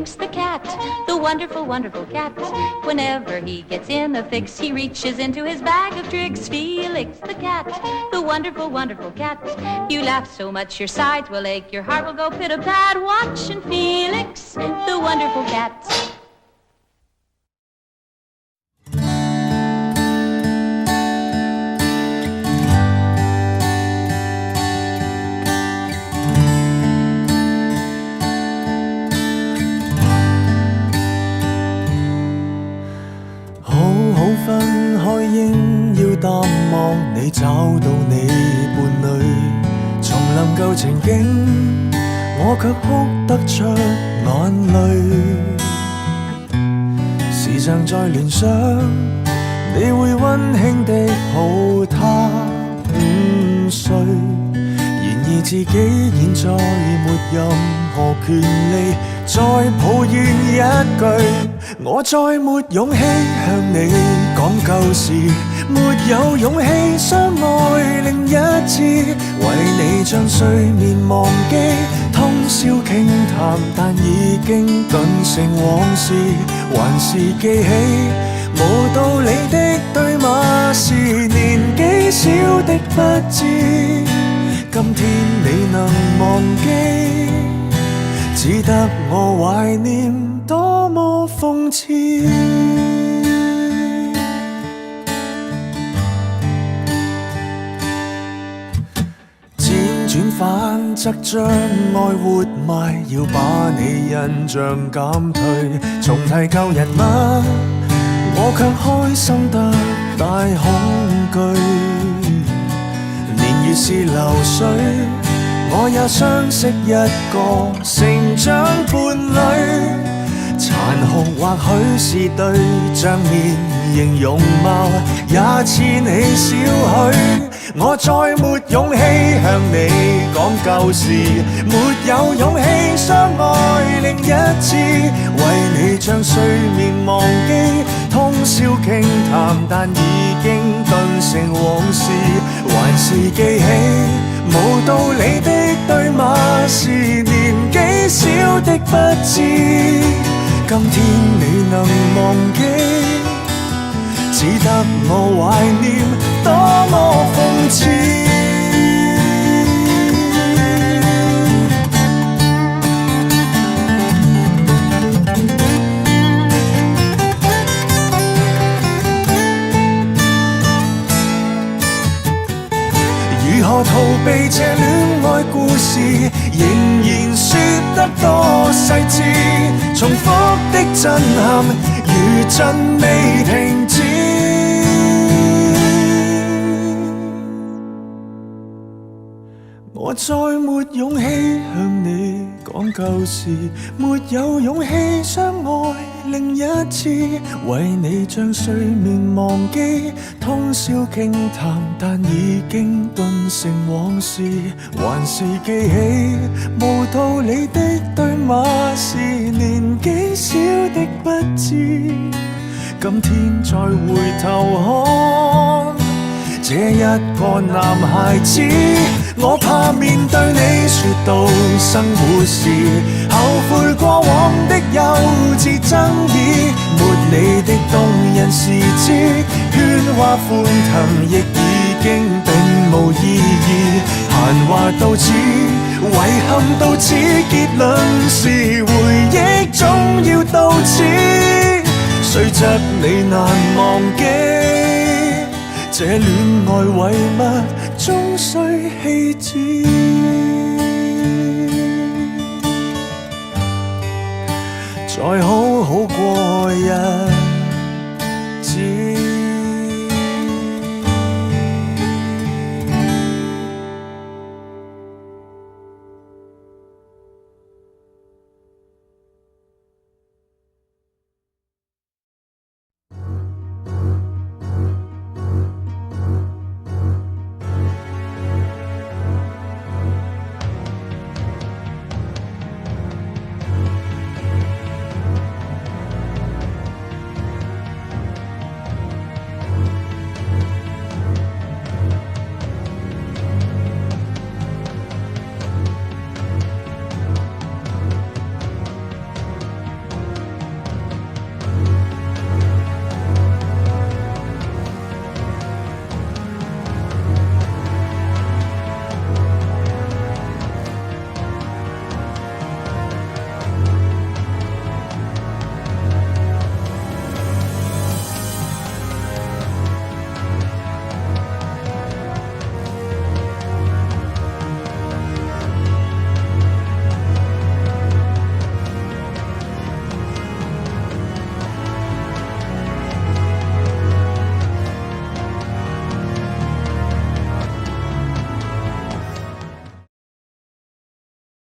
Felix the cat, the wonderful, wonderful cat. Whenever he gets in a fix, he reaches into his bag of tricks. Felix the cat, the wonderful, wonderful cat. You laugh so much your sides will ache, your heart will go pit-a-pat watching Felix the wonderful cat.分開應要淡忘你，找到你伴侶，重臨舊情景，我卻哭得出眼淚。時常在聯想，你會溫馨地抱他午睡，然而自己現在沒任何權利再抱怨一句。我再沒勇氣向你講舊事，沒有勇氣相愛另一次，為你將睡眠忘記，通宵傾談，但已經頓成往事，還是記起無道理的對罵，是年紀小的不知，今天你能忘記，只得我懷念，多麼諷刺。輾轉反側將愛活埋，要把你印象減退，重提舊人物，我卻開心得大恐懼。年月是流水，我也相識一個成長伴侶，殘酷或許是對帳面型容貌也似你少許，我再沒勇氣向你講舊事，沒有勇氣相愛另一次，為你將睡眠忘記，通宵傾談，但已經頓成往事，還是記起無道理的對罵，是年紀小的不知，今天你能忘記，只得我懷念，多麼諷刺。如何逃避這戀愛故事，仍然說得多細緻，重複的震撼如震未停止。我再沒勇氣向你講舊事，沒有勇氣相愛另一次，為你將睡眠忘記，通宵傾談，但已經頓成往事，還是記起無道理的對罵，是年紀小的不知，今天再回頭看這一個男孩子，我怕面對你說到生活時，後悔過往的幼稚爭議，沒你的動人時節，喧嘩歡騰亦已經並無意義，閒話到此，遺憾到此，結論是回憶總要到此，雖則你難忘記，這戀愛遺物終須棄置，再好好過日